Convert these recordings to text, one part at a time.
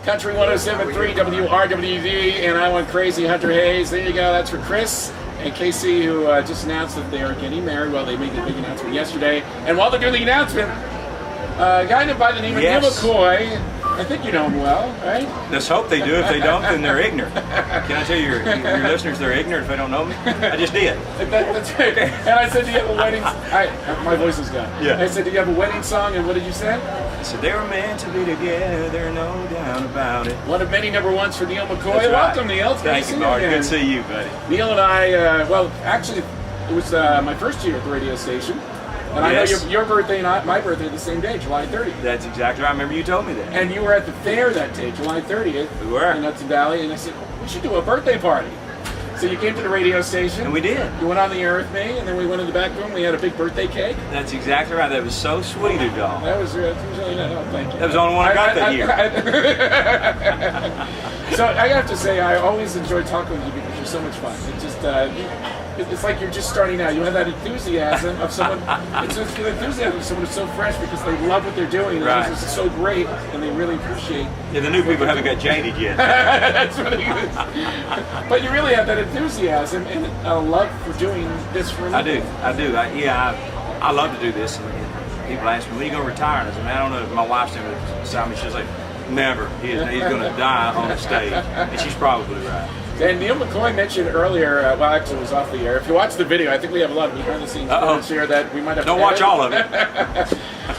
Country 107.3 WRWD, and I went crazy. Hunter Hayes. There you go. That's for Chris and Casey, who just announced that they are getting married. Well, they made the big announcement yesterday. And while they're doing the announcement, a guy by the name of Neal McCoy, I think you know him well, right? Let's hope they do. If they don't, then they're ignorant. Can I tell your listeners they're ignorant if they don't know me? I just did. That's right. And I said, do you have a wedding? My voice is gone. Yeah. I said, do you have a wedding song? And what did you say? I said, they were meant to be together, no doubt about it. One of many number ones for Neal McCoy. That's right. Welcome, Neal. Thank you, Marty. Good to see you, buddy. Neal and I, well, actually, it was my first year at the radio station. And yes. I know your birthday and my birthday are the same day, July 30th. That's exactly right. I remember you told me that. And you were at the fair that day, July 30th. We were. In Hudson Valley. And I said, we should do a birthday party. So you came to the radio station. And we did. You went on the air with me, and then we went in the back room. We had a big birthday cake. That's exactly right. That was so sweet of y'all. That was really nice. Oh, thank you. That was the only one I got that year. So I have to say, I always enjoy talking with you because you're so much fun. It just, it's like you're just starting out. You have that enthusiasm of someone. It's just the enthusiasm of someone who's so fresh because they love what they're doing. And right. This is so great, and they really appreciate. Yeah, the new people haven't got jaded yet. That's what it is. But you really have that enthusiasm and a love for doing this for me. I do. I love to do this. And people ask me, when are you going to retire? And I said, man, I don't know if my wife's going to decide me. She's like, never. He's going to die on the stage. And she's probably right. And Neal McCoy mentioned earlier, well, actually it was off the air. If you watch the video, I think we have a lot of behind-the-scenes footage here that we might have. Don't watch all of it.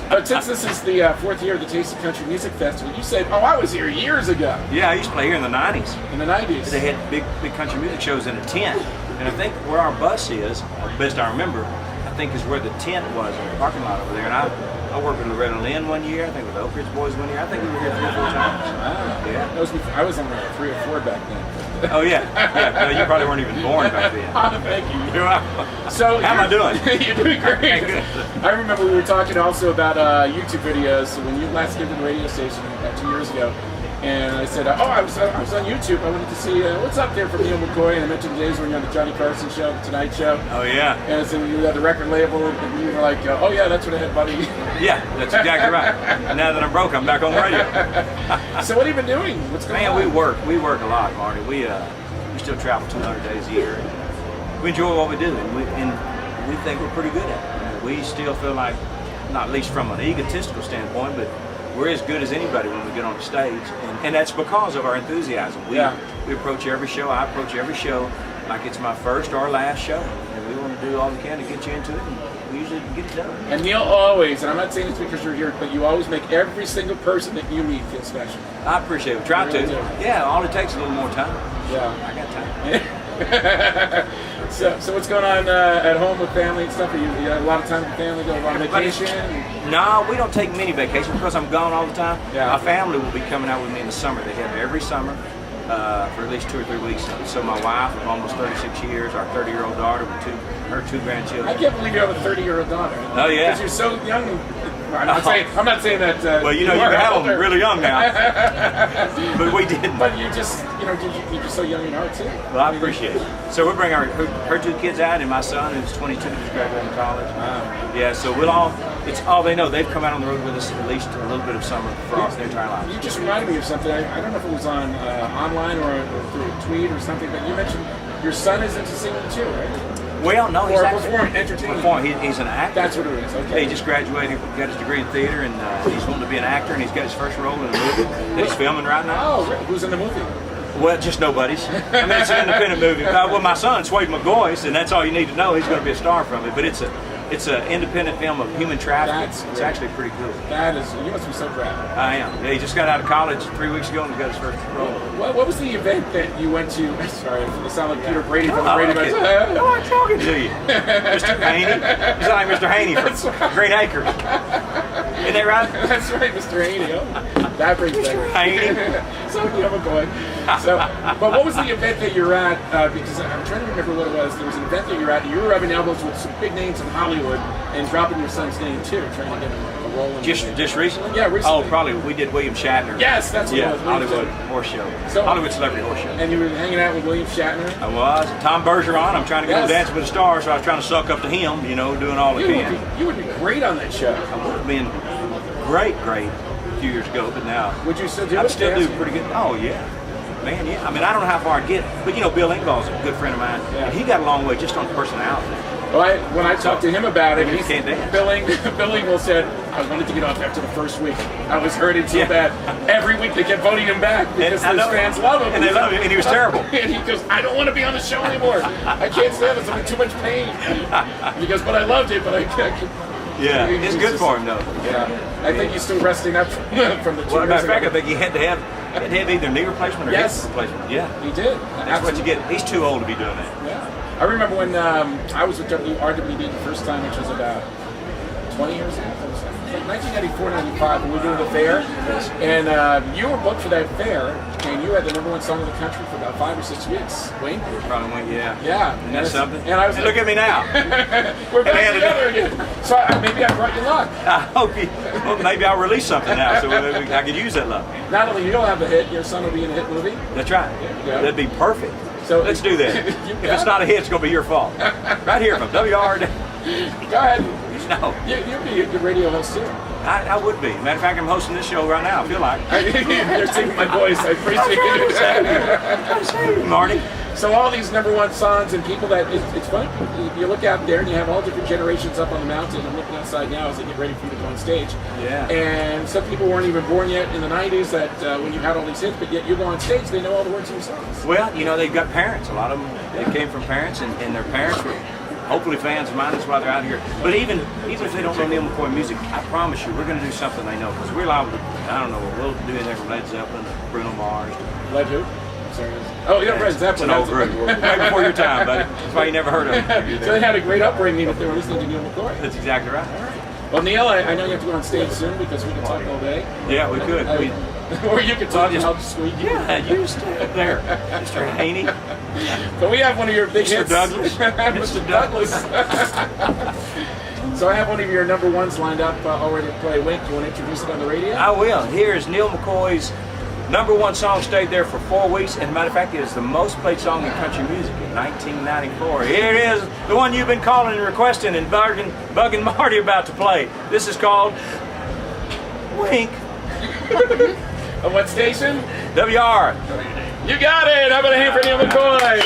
But since this is the fourth year of the Taste of Country Music Festival, you said, "Oh, I was here years ago." Yeah, I used to play here in the '90s. In the '90s, they had big country music shows in a tent, and I think where our bus is, best I remember, I think is where the tent was in the parking lot over there. And I worked with Loretta Lynn one year. I think with the Oak Ridge Boys one year. I think we were here 3 or 4 times. Wow. Yeah. I was on 3 or 4 back then. Oh yeah. No, you probably weren't even born back then. Thank you. So how am I doing? You're doing great. I remember we were talking also about YouTube videos. So when you last came to the radio station about 2 years ago, and I said, I was on YouTube. I wanted to see what's up there from Neal McCoy. And I mentioned the days when you're on the Johnny Carson show, the Tonight Show. Oh yeah. And I said you had the record label, and you were like, oh yeah, that's what I had, buddy. Yeah, that's exactly right. Now that I'm broke, I'm back on the radio. So what have you been doing? What's going on? Man, we work a lot, Marty. We still travel 200 days a year. We enjoy what we do, and we think we're pretty good at it. We still feel like, not least from an egotistical standpoint, but we're as good as anybody when we get on the stage, and that's because of our enthusiasm. We approach every show. I approach every show like it's my first or last show, and we want to do all we can to get you into it. And we usually get it done. And Neal always, and I'm not saying this because you're here, but you always make every single person that you meet feel special. I appreciate it. We try to. Yeah, all it takes is a little more time. Yeah, I got time. So what's going on at home with family and stuff? You have a lot of time with family, go on vacation? No, we don't take many vacations because I'm gone all the time. Yeah. My family will be coming out with me in the summer. They have every summer for at least 2 or 3 weeks. So my wife of almost 36 years, our 30-year-old daughter with her 2 grandchildren. I can't believe you have a 30-year-old daughter. Oh yeah. Because you're so young. I'm not saying that. Well, you can have them really young now, but we didn't. But you're just so young in heart too. Well, I appreciate it. So we bring her 2 kids out, and my son, who's 22, just graduating college. Wow. Yeah, so it's all they know. They've come out on the road with us at least a little bit of summer for their entire lives. You just reminded me of something. I don't know if it was on online or through a tweet or something, but you mentioned your son is into singing too, right? Well, no, he's entertaining. He's an actor. That's what it is. Okay. He just graduated, got his degree in theater, and he's wanting to be an actor, and he's got his first role in a movie that he's filming right now. Oh, who's in the movie? Well, just nobody's. I mean, it's an independent movie. Well, my son, Swade McCoy, and that's all you need to know. He's going to be a star from it. But it's an independent film of human trafficking. It's actually pretty cool. That is, you must be so proud. I am. Yeah, he just got out of college 3 weeks ago and got his first role. What was the event that you went to? Sorry, I sound like Peter Brady from the Brady Bunch. No, I'm talking to you. Mr. Haney. You sound like Mr. Haney from Green Acres. Isn't that right? That's right, Mr. Haney. Oh, that brings back. Haney. So you have a boy. So, but what was the event that you're at? Because I'm trying to remember what it was. There was an event that you're at. You were rubbing elbows with some big names in Hollywood and dropping your son's name too, trying to get him a role in Just recently? Yeah, recently. Oh, probably. We did William Shatner. Yes, that's what it was. Hollywood Horse Show. Hollywood Celebrity Horse Show. And you were hanging out with William Shatner? I was. Tom Bergeron. I'm trying to go Dance with the Stars, so I was trying to suck up to him, doing all I can. You would be great on that show. I would have been great. a few years ago, but now Would you still do I'm it? still do Dance? pretty good. Oh yeah, man, yeah. I mean, I don't know how far I get, but Bill Engvall's a good friend of mine, Yeah. and he got a long way just on personality. Well, when I talked to him about it, Maybe he you can't dance. Billing will said, I wanted to get off after the first week. I was hurting so Yeah. bad. Every week they kept voting him back because I his know. fans love him. And they love him, and he was terrible. And he goes, I don't want to be on the show anymore. I can't stand this. I'm in too much pain. He goes, but I loved it, but I can't. Yeah, it's good for him though. Yeah, I think he's still resting up from the 2 Well, as a matter years of fact, I ago. think he had to have either knee replacement or Yes. hip replacement. Yeah, He did. that's what you get. He's too old to be doing that. Yeah. I remember when I was with RWD the first time, which was about 20 years ago. It was like 1994, 95, when we were doing the fair. And you were booked for that fair, and you had the #1 song in the country for about 5 or 6 weeks. Wayne? Probably went, yeah. Yeah. Isn't that something? And I was look at me now. We're back And together again. So maybe I brought you luck. I hope well, maybe I'll release something now, so I could use that love. Not only you'll have a hit, your son will be in a hit movie. That's right. Yeah. That'd be perfect. So Let's do that. You If got it's it. not a hit, it's going to be your fault. Right here from WR. Go ahead. No, You'd be a good radio host too. I would be. Matter of fact, I'm hosting this show right now. I feel like. You're singing my voice. I appreciate it. Marty. So all these #1 songs and people that it's funny. You look out there and you have all different generations up on the mountain. I'm looking outside now as they get ready for you to go on stage. Yeah. And some people weren't even born yet in the '90s. That when you had all these hits, but yet you go on stage, they know all the words to your songs. Well, they've got parents. A lot of them they came from parents, and their parents were hopefully fans of mine. That's why they're out here. But even if they don't know Neal McCoy music, I promise you, we're going to do something they know. Because we're liable to, I don't know, we'll do anything from Led Zeppelin, Bruno Mars. Led who? Sorry. Oh, yeah, Led It's Zeppelin. an old group. Way before your time, buddy. That's why you never heard of them. So they had a great upbringing if they were listening to Neal McCoy. That's exactly right. Well, Neal, I know you have to go on stage soon because we can talk all day. Yeah, we could. Or you can talk Just- and help squeak. Yeah, you stay up there, Mr. Haney. But we have one of your big Mr. hits. Douglas. Mr. Douglas. So I have one of your #1s lined up already to play. Wink, you want to introduce it on the radio? I will. Here's Neal McCoy's #1 song, stayed there for 4 weeks, and as a matter of fact, it is the most played song in country music in 1994. Here it is, the one you've been calling and requesting and bugging Marty about to play. This is called Wink. On what station? WR. You got it! How about a hand for Neal McCoy?